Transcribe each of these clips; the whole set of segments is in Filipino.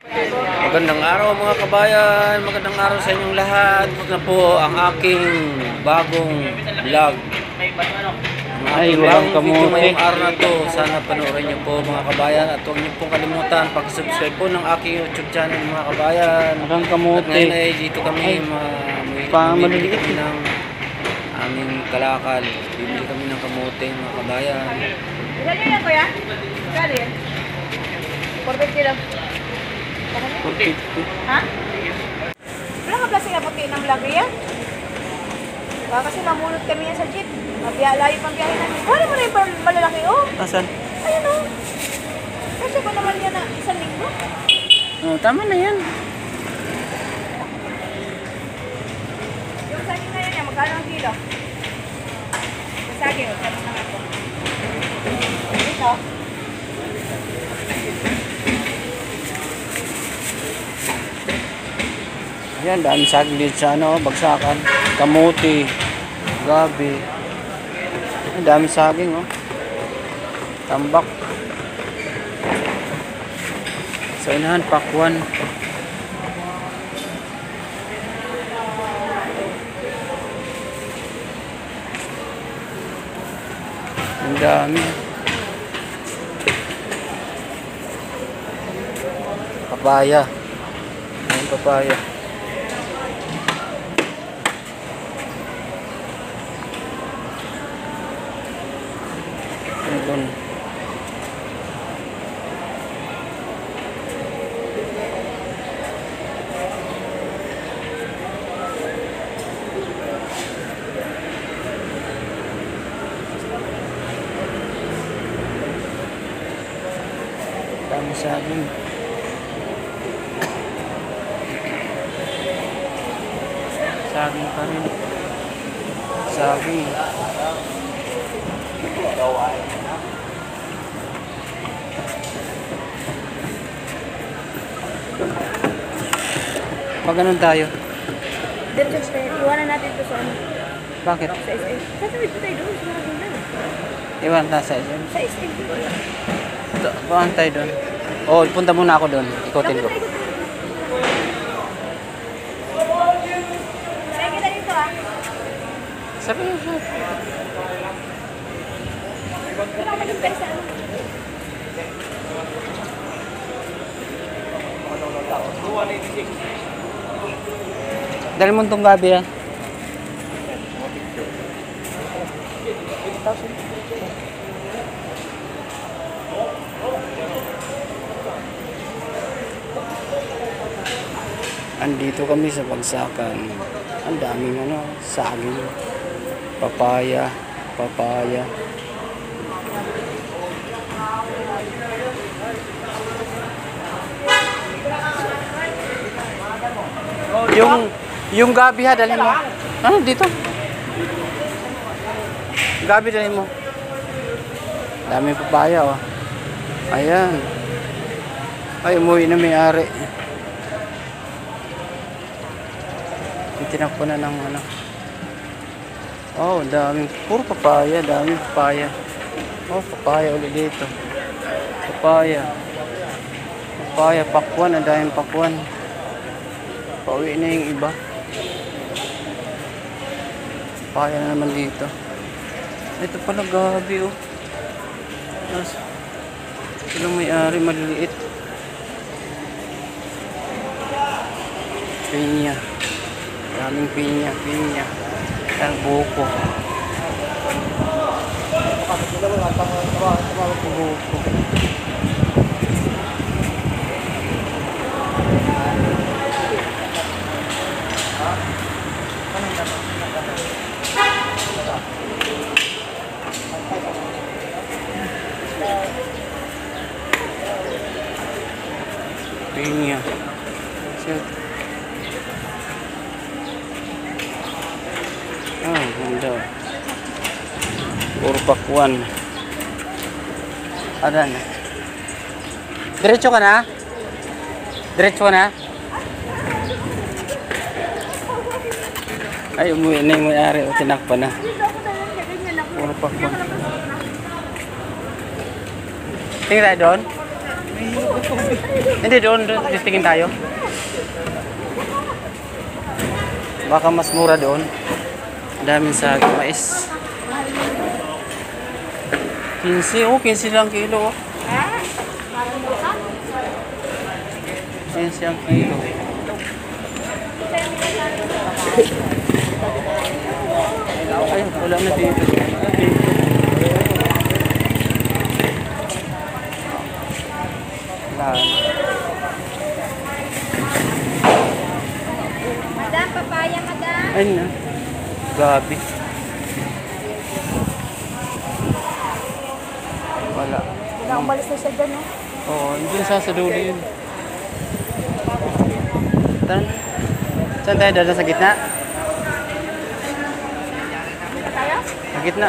Magandang araw mga kabayan, magandang araw sa inyong lahat. Ito na po ang aking bagong vlog. Ay, walang Video kamote. ngayong araw na to. Sana panoorin niyo po mga kabayan. At huwag niyo pong kalimutan pag-subscribe po ng aking YouTube channel mga kabayan. Walang At kamote. ngayon ay dito kami mamimili maliliit kami ng aming kalakal. Bibili kami ng kamote mga kabayan. Ilan yun yan, kuya? Kali yan? 450 lang. 450. Ha? Wala ka plastic na puti ng vlog yan? Baka kasi mamulot kami yan sa jeep. Layo pang biyahe namin. Wala mo na yung malalaki, oh. Asan? Ayun, oh. Kasi ko naman yan na isang linggo. Oh, tama na yan. Yung saging na yan, magkano ang kilo? Yung saging, magkano na nga po. Ito. Ayan, dami saging dito sa bagsakan. Kamuti, gabi. Ang dami saging, oh. Tambak. Sa unahan, pakwan. Ang dami. Papaya. Ayan, papaya. Doon. Dami saging. Saging pa rin. Saging. Pag-anon tayo? Dito, iwanan natin ito sa ano. Bakit? Sa SM. Tatawid po tayo doon sa mga ganda. Iwan na sa SM. Sa SM. Paan tayo doon? Oh, punta muna ako doon. Ikutin ko. Kaya kita dito, ah. Sabi mo siya. Ito ako mag-impay sa ano. Dali mo itong gabi, ah. Andito kami sa bagsakan. Ang daming saging. Papaya. Papaya. Yung gabi ha, dali mo. Ano dito? Gabi dali mo. Dami papaya, oh. Ayan. Ay, umuwi na may-ari. Tinakpo na ng ano. Oh, daming puro papaya, daming papaya. Oh, papaya ulit dito. Papaya. Papaya, pakwan, ang daming pakwan. Pauwi na yung iba. Papaya na naman dito. Ito pala gabi, oh. Ito lang may-ari, maliliit. Pinya. Daming pinya. Ang buko. Buko. Pinya. Oh, ganda. Puro pakwan. Adan. Diretso ka na? Diretso ka na? Ay, umuwi na yung may-ari. O, tinakpa na. Puro pakwan. Tingin tayo doon? Hindi, doon. Titingin tayo. Baka mas mura doon. Ang daming saging mais. 15, 15 lang kilo. 15 ang kilo. Ay, wala na dito. Wala. Madam, papaya, madam. Ayun na. Gabi. Wala. Wala, umalis na siya dyan, no? Oo, hindi sa dulo yun. Saan tayo dadaan sa gitna? Tayo? Sa gitna.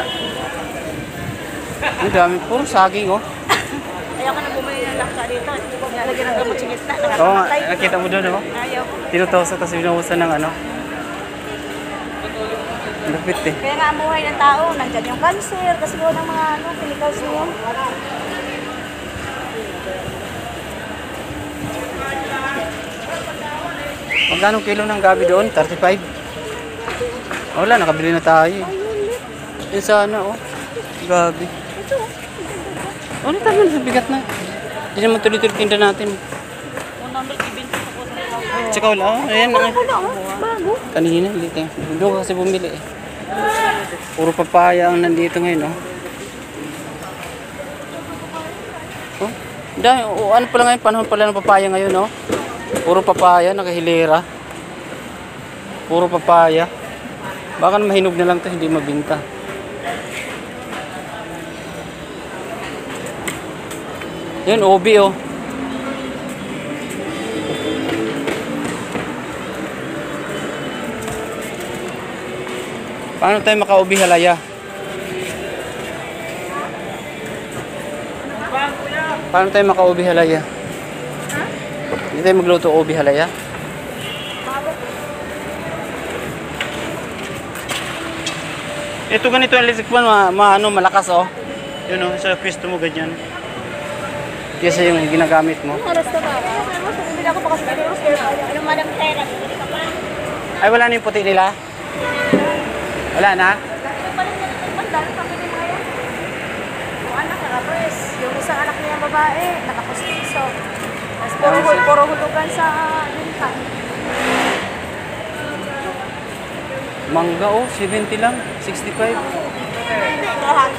Ang dami. Puro saging, oh. Ayaw ka na bumili ng laksa dito. Nalagyan ng gamot sa gitna. Oo, Nakakamatay. nakita mo doon, oh. Ayaw ko. Tinutoso kasi binuhusan ng ano. Lupit eh. Kaya nga ang buhay ng tao, nandyan yung cancer, kasi yun ang mga chemicals niyo. Magkano kilo ng gabi doon? 35? Wala, nakabili na tayo. Yun sana, oh. Gabi. Ano tayo na bigat na? Hindi naman tuloy-tuloy tinda natin. Tsaka wala, oh. Ayan na. Bago. Kanina, dito. Doon kasi bumili eh. Puro papaya ang nandito ngayon, oh. Oh, dahil, oh, ano pala ngayon, panahon pala ng papaya ngayon, oh. Puro papaya, nakahilera. Puro papaya. Baka mahinog na lang to, hindi mabinta. Yun, obi, oh. Paano tayo makaubi halaya? Paano tayo makaubi halaya? Hindi tayo magluto ubi halaya? Ito ganito ang lisikman, malakas, oh. Yun, oh, sa pwesto mo ganyan. Kasi yung ginagamit mo. Oras na ba? Hindi ako pa kasi ano madam Tera. Ay, wala na yung puti nila? Wala na? Yung anak nakapres. Yung isang anak niya babae, nakapustiso. Tapos puro hulugan sa lintan. Mangga, oh, 70 lang. 65. Hindi, lahat.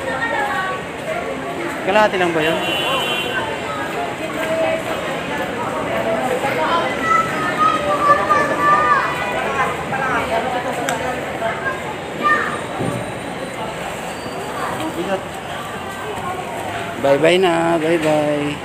Kalahati lang ba yun? Bye-bye na. Bye-bye.